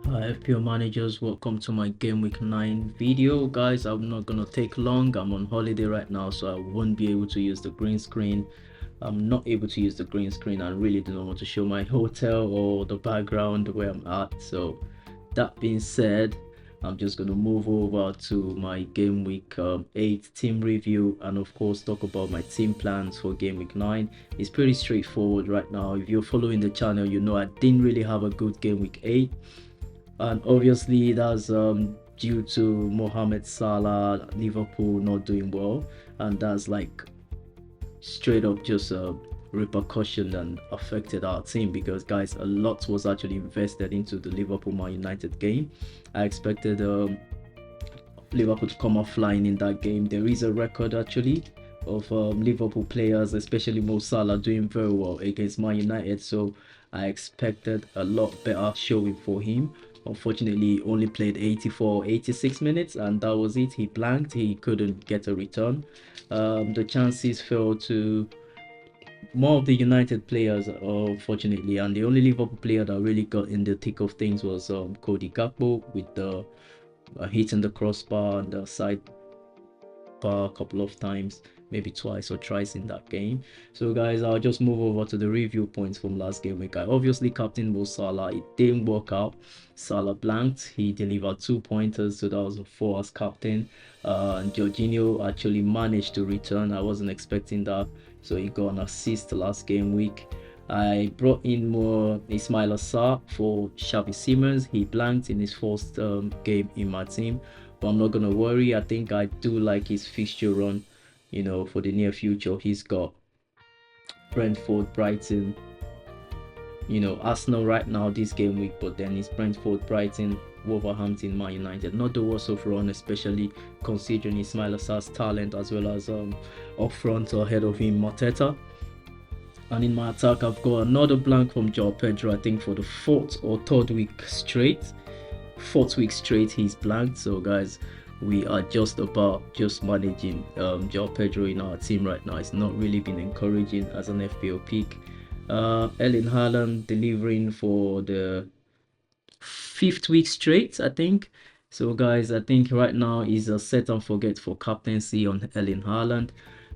Hi FPL managers, welcome to my game week 9 video. Guys, I'm not gonna take long. I'm on holiday right now, so I won't be able to use the green screen. I'm not able to use the green screen. I really do not want to show my hotel or the background where I'm at. So that being said, I'm just gonna move over to my game week 8 team review, and of course talk about my team plans for game week 9. It's pretty straightforward right now. If you're following the channel, you know I didn't really have a good game week 8, and obviously that's due to Mohamed Salah, Liverpool not doing well, and that's like straight up just a repercussion and affected our team, because guys, a lot was actually invested into the Liverpool Man United game. I expected Liverpool to come off flying in that game. There is a record actually of Liverpool players, especially Mo Salah, doing very well against Man United. So I expected a lot better showing for him. Unfortunately, he only played 84, 86 minutes, and that was it. He blanked. He couldn't get a return. The chances fell to more of the United players, unfortunately, and the only Liverpool player that really got in the thick of things was Cody Gakpo, with the hitting the crossbar and the side bar a couple of times, maybe twice or thrice in that game. So guys, I'll just move over to the review points from last game week. I obviously captain Mo Salah. It didn't work out. Salah blanked. He delivered 2 pointers, so that was a 4 as captain. And Jorginho actually managed to return. I wasn't expecting that, so he got an assist last game week. I brought in more Ismail Assar for Xavi Simons. He blanked in his first game in my team, but I'm not gonna worry. I think I do like his fixture run, for the near future. He's got Brentford, Brighton, Arsenal right now this game week, but then it's Brentford, Brighton, Wolverhampton, Man United. Not the worst of run, especially considering Ismail Assar's talent, as well as up front ahead of him, Mateta. And in my attack, I've got another blank from Joao Pedro, I think for the fourth week straight. He's blanked. So guys, we are just managing Joao Pedro in our team right now. It's not really been encouraging as an FPL pick. Erling Haaland delivering for the 5th week straight, I think. So guys, I think right now is a set and forget for captaincy on Erling Haaland.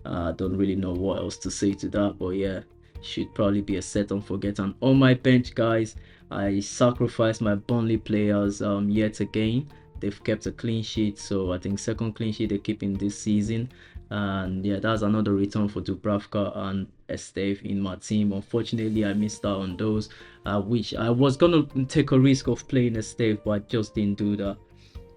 I don't really know what else to say to that, but yeah, should probably be a set and forget. And on my bench, guys, I sacrificed my Burnley players yet again. They've kept a clean sheet, so I think second clean sheet they keep in this season. And yeah, that's another return for Dubravka and Esteve in my team. Unfortunately, I missed out on those, which I was gonna take a risk of playing Esteve, but I just didn't do that.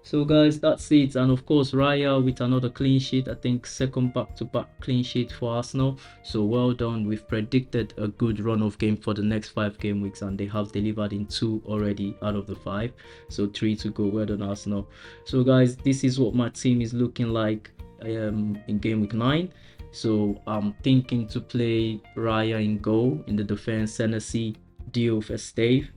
So guys, that's it. And of course, Raya with another clean sheet. I think second back-to-back clean sheet for Arsenal. So well done. We've predicted a good run of game for the next 5 game weeks, and they have delivered in 2 already out of the 5. So 3 to go. Well done, Arsenal. So guys, this is what my team is looking like in game week 9. So I'm thinking to play Raya in goal. In the defense, Senesi, Diouf, Esteve.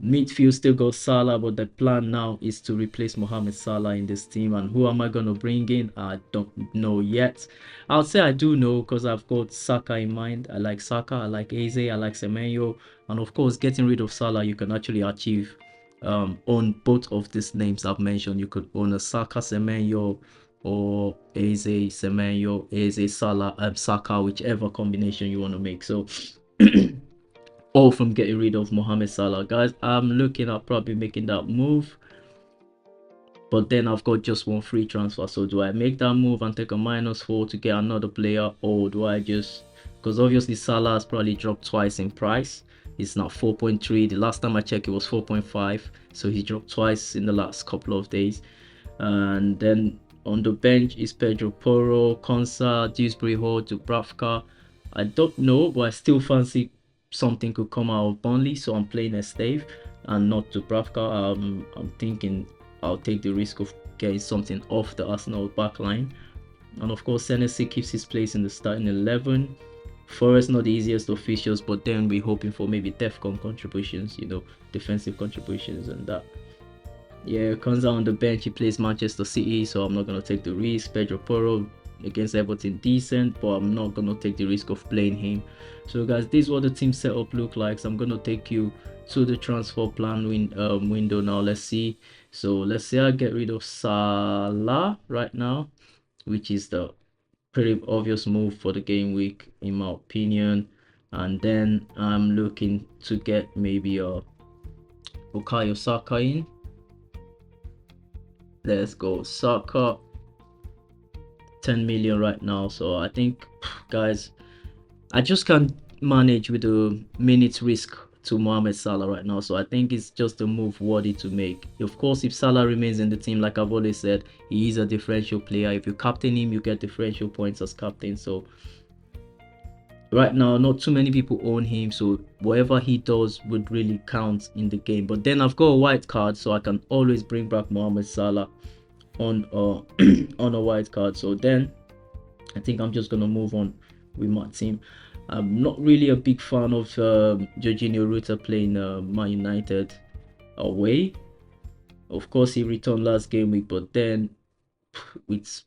Midfield still got Salah, but the plan now is to replace Mohamed Salah in this team. And who am I going to bring in? I don't know yet. I'll say I do know, because I've got Saka in mind. I like Saka, I like Eze, I like Semenyo. And of course, getting rid of Salah, you can actually achieve on both of these names I've mentioned. You could own a Saka, Semenyo, or Eze, Semenyo, Eze, Salah, Saka, whichever combination you want to make. So all from getting rid of Mohamed Salah. Guys, I'm looking at probably making that move, but then I've got just one free transfer. So do I make that move and take a -4 to get another player, or do I just, because obviously Salah has probably dropped twice in price. It's now 4.3. The last time I checked it was 4.5, so he dropped twice in the last couple of days. And then on the bench is Pedro Porro, Konsa, Dewsbury Hall, Dubravka. I don't know, but I still fancy something could come out of Burnley, so I'm playing Esteve and not Dubravka. I'm thinking I'll take the risk of getting something off the Arsenal backline. And of course, Senesi keeps his place in the starting 11. Forest not the easiest of fixtures, but then we're hoping for maybe DEFCON contributions, defensive contributions and that. Yeah, Konza on the bench, he plays Manchester City, so I'm not going to take the risk. Pedro Porro, against Everton, decent, but I'm not gonna take the risk of playing him. So guys, this is what the team setup look like. So I'm gonna take you to the transfer plan window now. Let's see. So let's say I get rid of Salah right now, which is the pretty obvious move for the game week in my opinion. And then I'm looking to get maybe a Bukayo Saka in. Let's go Saka, 10 million right now. So I think, guys, I just can't manage with the minutes risk to Mohamed Salah right now. So I think it's just a move worthy to make. Of course, if Salah remains in the team, like I've always said, he is a differential player. If you captain him, you get differential points as captain. So right now, not too many people own him, so whatever he does would really count in the game. But then I've got a white card, so I can always bring back Mohamed Salah on on a white card. So then I think I'm just gonna move on with my team. I'm not really a big fan of Jorginho Rutter playing Man United away. Of course, he returned last game week, but then it's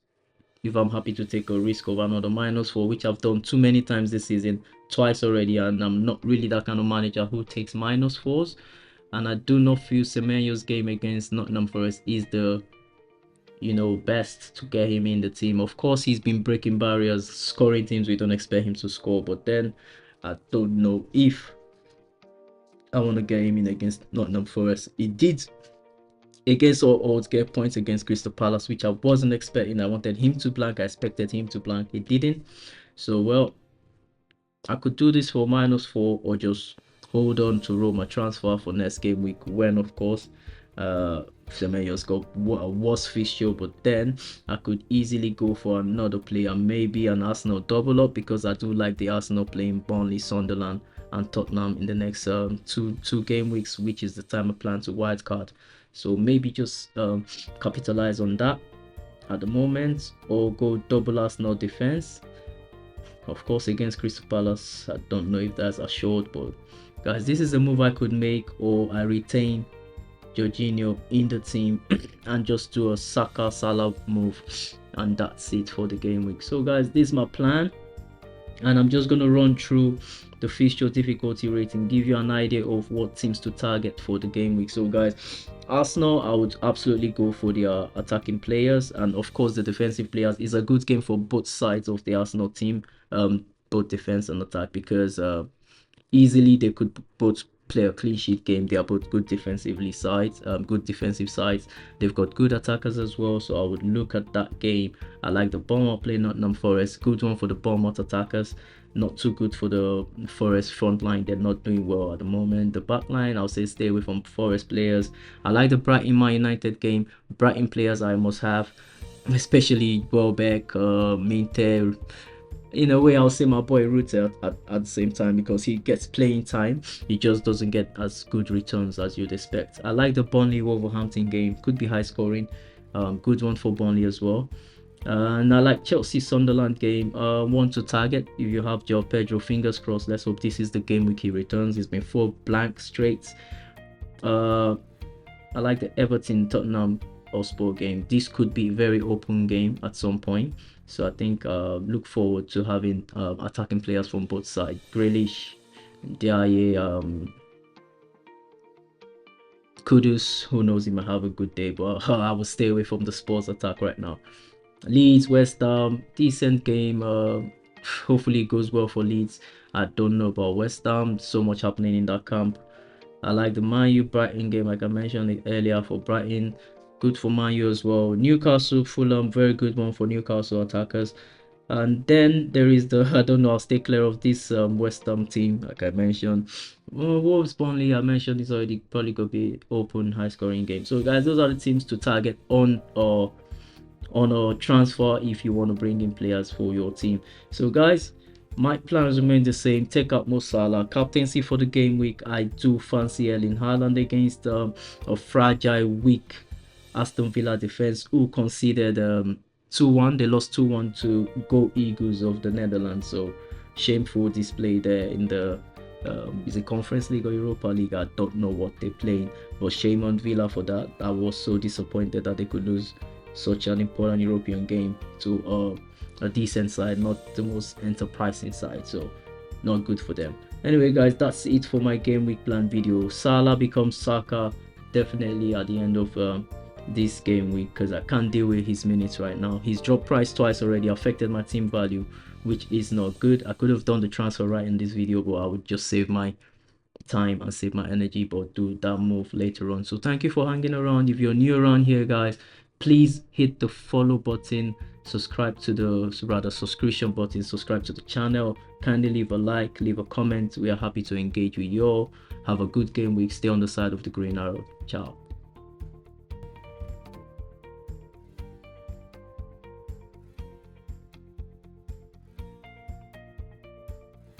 if I'm happy to take a risk of another -4, which I've done too many times this season, twice already, and I'm not really that kind of manager who takes -4s. And I do not feel Semenyo's game against Nottingham Forest is the best to get him in the team. Of course, he's been breaking barriers, scoring teams we don't expect him to score, but then I don't know if I want to get him in against Nottingham Forest. He did against all odds get points against Crystal Palace, which I wasn't expecting. I wanted him to blank. I expected him to blank. He didn't. So well, I could do this for -4 or just hold on to roll my transfer for next game week when, of course, Semenyo's got a worse fixture. But then I could easily go for another player, maybe an Arsenal double up, because I do like the Arsenal playing Burnley, Sunderland and Tottenham in the next two game weeks, which is the time I plan to wildcard. So maybe just capitalize on that at the moment, or go double Arsenal defense. Of course, against Crystal Palace, I don't know if that's assured, but guys, this is a move I could make, or I retain Jorginho in the team and just do a Saka Salah move, and that's it for the game week. So guys, this is my plan, and I'm just gonna run through the fixture difficulty rating, give you an idea of what teams to target for the game week. So guys, Arsenal, I would absolutely go for their attacking players, and of course the defensive players. Is a good game for both sides of the Arsenal team, both defense and attack, because easily they could both play a clean sheet game. They are both good defensively sides, good defensive sides. They've got good attackers as well, so I would look at that game. I like the Bournemouth play Nottingham Forest, good one for the Bournemouth attackers, not too good for the Forest front line. They're not doing well at the moment. The back line, I'll say stay away from Forest players. I like the Brighton Man United game. Brighton players I must have, especially Welbeck, Minte. In a way, I'll say my boy Rutter at the same time, because he gets playing time. He just doesn't get as good returns as you'd expect. I like the Burnley Wolverhampton game, could be high scoring, good one for Burnley as well. And I like Chelsea Sunderland game, one to target if you have Joe Pedro. Fingers crossed. Let's hope this is the game week he returns. It's been 4 blank straight. I like the Everton Tottenham Hotspur game. This could be a very open game at some point. So I think look forward to having attacking players from both sides. Grealish, Diaye, Kudus, who knows, he might have a good day, but I will stay away from the Spurs attack right now. Leeds, West Ham, decent game. Hopefully it goes well for Leeds. I don't know about West Ham. So much happening in that camp. I like the Man U Brighton game, like I mentioned it earlier, for Brighton. Good for Man U as well. Newcastle, Fulham, very good one for Newcastle attackers. And then there is the, I don't know, I'll stay clear of this West Ham team, like I mentioned. Wolves, Burnley, I mentioned, is already probably going to be open, high scoring game. So guys, those are the teams to target on a transfer if you want to bring in players for your team. So guys, my plans remain the same. Take out Mo Salah. Captaincy for the game week, I do fancy Erling Haaland against a fragile, weak Aston Villa defense, who conceded 2-1. They lost 2-1 to Go Eagles of the Netherlands. So shameful display there in the is it Conference League or Europa League? I don't know what they're playing, but shame on Villa for that. I was so disappointed that they could lose such an important European game to a decent side, not the most enterprising side, so not good for them. Anyway guys, that's it for my game week plan video. Salah becomes Saka definitely at the end of this game week, because I can't deal with his minutes right now. He's dropped price twice already, affected my team value, which is not good. I could have done the transfer right in this video, but I would just save my time and save my energy, but do that move later on. So thank you for hanging around. If you're new around here guys, please hit the follow button, subscribe to the subscription button, subscribe to the channel, kindly leave a like, leave a comment. We are happy to engage with you all. Have a good game week. Stay on the side of the green arrow. Ciao.